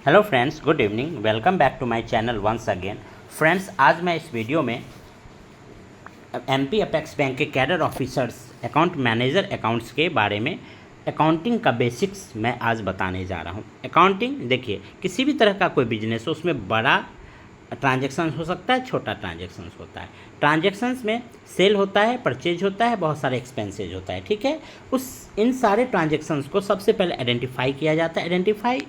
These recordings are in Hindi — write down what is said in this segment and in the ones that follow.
Hello friends, good evening. Welcome back to my channel once again. Friends, आज मैं इस वीडियो में एमपी अपेक्स बैंक के cadre officers account manager accounts के बारे में अकाउंटिंग का बेसिक्स मैं आज बताने जा रहा हूँ। अकाउंटिंग देखिए, किसी भी तरह का कोई बिजनेस हो उसमें बड़ा ट्रांजैक्शन हो सकता है, छोटा ट्रांजैक्शन होता है। ट्रांजैक्शंस में सेल होता है, परचेज होता है, बहुत सारे एक्सपेंसेज होता है। ठीक है, इन सारे ट्रांजैक्शंस को सबसे पहले आइडेंटिफाई किया जाता है। आइडेंटिफाई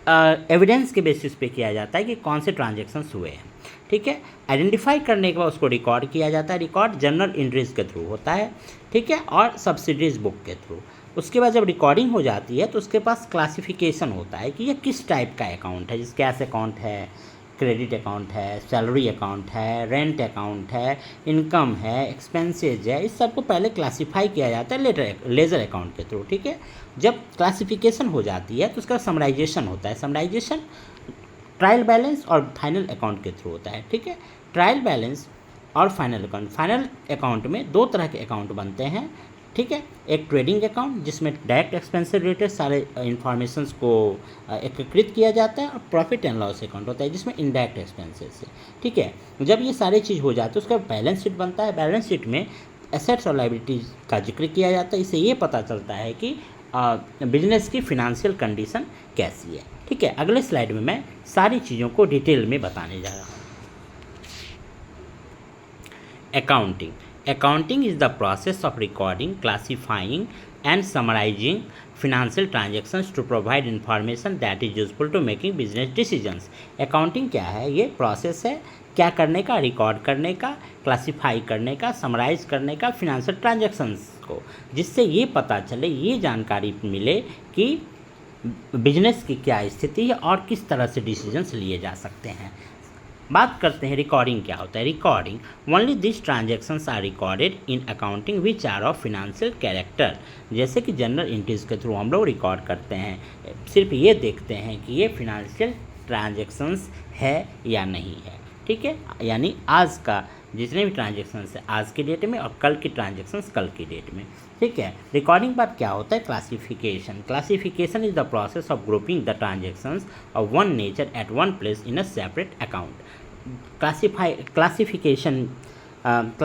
एविडेंस के बेसिस पे किया जाता है कि कौन से ट्रांजैक्शंस हुए हैं। ठीक है, आइडेंटिफाई करने के बाद उसको रिकॉर्ड किया जाता है। रिकॉर्ड जर्नल एंट्रीज के थ्रू होता है। ठीक है, और सब्सिडीज बुक के थ्रू। उसके बाद जब रिकॉर्डिंग हो जाती है तो उसके पास क्लासिफिकेशन होता है कि ये किस टाइप का अकाउंट है। जैसे कैश अकाउंट है, क्रेडिट अकाउंट है, सैलरी अकाउंट है, रेंट अकाउंट है, इनकम है, एक्सपेंसेज है। इस सब को पहले क्लासिफाई किया जाता है लेजर अकाउंट के थ्रू। ठीक है, जब क्लासिफिकेशन हो जाती है तो उसका समराइजेशन होता है। समराइजेशन ट्रायल बैलेंस और फाइनल अकाउंट के थ्रू होता है। ठीक है, ट्रायल बैलेंस और फाइनल अकाउंट। फाइनल अकाउंट में दो तरह के अकाउंट बनते हैं। ठीक है, एक ट्रेडिंग अकाउंट जिसमें डायरेक्ट एक्सपेंस से रिलेटेड सारे इंफॉर्मेशंस को एकत्रित किया जाता है, और प्रॉफिट एंड लॉस अकाउंट होता है जिसमें इनडायरेक्ट एक्सपेंसेस से। ठीक है, जब ये सारी चीज़ हो जाती है उसका बैलेंस शीट बनता है। बैलेंस शीट में एसेट्स और लायबिलिटीज़ का जिक्र किया जाता है। इससे ये पता चलता है कि बिजनेस की फिनेंशियल कंडीशन कैसी है। ठीक है, अगले स्लाइड में मैं सारी चीज़ों को डिटेल में बताने जा रहा हूँ। Accounting. Accounting is the process of recording, classifying, and summarizing financial transactions to provide information that is useful to making business decisions. Accounting क्या है? ये प्रोसेस है क्या करने का, रिकॉर्ड करने का, क्लासीफाई करने का, समराइज करने का फिनेंशियल ट्रांजैक्शंस को, जिससे ये पता चले, ये जानकारी मिले कि बिजनेस की क्या स्थिति है और किस तरह से डिसीजंस लिए जा सकते हैं। बात करते हैं रिकॉर्डिंग क्या होता है। Recording only this transactions are recorded in accounting which are of financial character. जैसे कि जनरल एंट्रीज के थ्रू हम लोग रिकॉर्ड करते हैं, सिर्फ ये देखते हैं कि ये फिनेंशियल ट्रांजैक्शंस है या नहीं है। ठीक है, यानी आज का जितने भी ट्रांजैक्शंस है आज की डेट में, और कल की ट्रांजैक्शंस कल की डेट में। ठीक है, रिकॉर्डिंग बाद क्या होता है? Classification. Classification is the process of grouping the transactions of one nature eight one place in a separate account.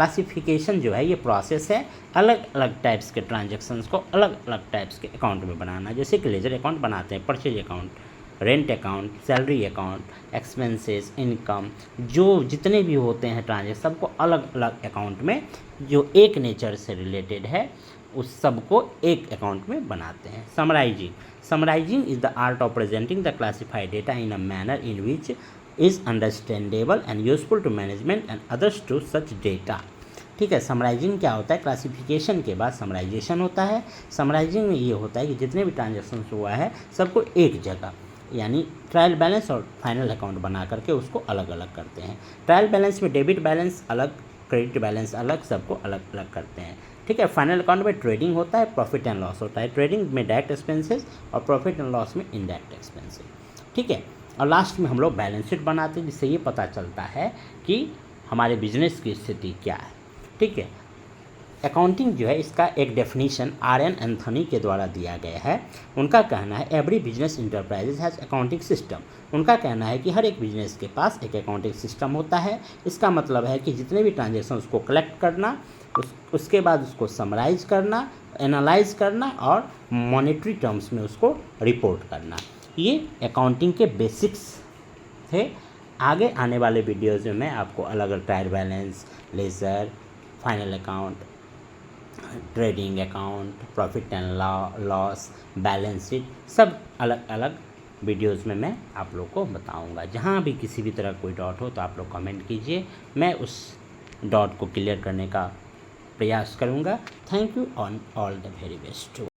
Classification जो है ये प्रोसेस है अलग अलग टाइप्स के ट्रांजैक्शंस को अलग अलग टाइप्स के अकाउंट में बनाना। जैसे कि लेजर अकाउंट बनाते हैं, purchase account, rent account, salary account, expenses, income, जो जितने भी होते हैं ट्रांजैक्शन सबको अलग अलग अकाउंट में जो एक नेचर से रिलेटेड है उस सब को एक अकाउंट में बनाते हैं। Summarising is the art of presenting the classified data in a manner in which is understandable and useful to management and others to such data. ठीक है, समराइजिंग क्या होता है? क्लासिफिकेशन के बाद समराइजेशन होता है। समराइजिंग में ये होता है कि जितने भी ट्रांजैक्शन हुआ है सबको एक जगह, यानी ट्रायल बैलेंस और फाइनल अकाउंट बना करके उसको अलग अलग करते हैं। ट्रायल बैलेंस में डेबिट बैलेंस अलग, क्रेडिट बैलेंस अलग, सबको अलग अलग करते हैं। ठीक है, फाइनल अकाउंट में ट्रेडिंग होता है, प्रॉफिट एंड लॉस होता है। ट्रेडिंग में डायरेक्ट एक्सपेंसेस और प्रॉफिट एंड लॉस में इनडायरेक्ट एक्सपेंसेस। ठीक है, और लास्ट में हम लोग बैलेंस शीट बनाते हैं जिससे ये पता चलता है कि हमारे बिजनेस की स्थिति क्या है। ठीक है, अकाउंटिंग जो है इसका एक डेफिनेशन आर.एन. एंथनी के द्वारा दिया गया है। उनका कहना है every business enterprises has accounting system. उनका कहना है कि हर एक बिजनेस के पास एक अकाउंटिंग सिस्टम होता है। इसका मतलब है कि जितने भी ट्रांजैक्शन उसको कलेक्ट करना, उसके बाद उसको समराइज करना, एनालाइज करना और मॉनेटरी टर्म्स में उसको रिपोर्ट करना। ये अकाउंटिंग के बेसिक्स थे। आगे आने वाले वीडियोज़ में मैं आपको अलग अलग trial balance, ledger, final account, trading account, profit and loss, balance sheet, सब अलग अलग वीडियोज़ में मैं आप लोग को बताऊंगा। जहाँ भी किसी भी तरह कोई डाउट हो तो आप लोग कमेंट कीजिए, मैं उस डाउट को क्लियर करने का प्रयास करूँगा। Thank you on all the very best.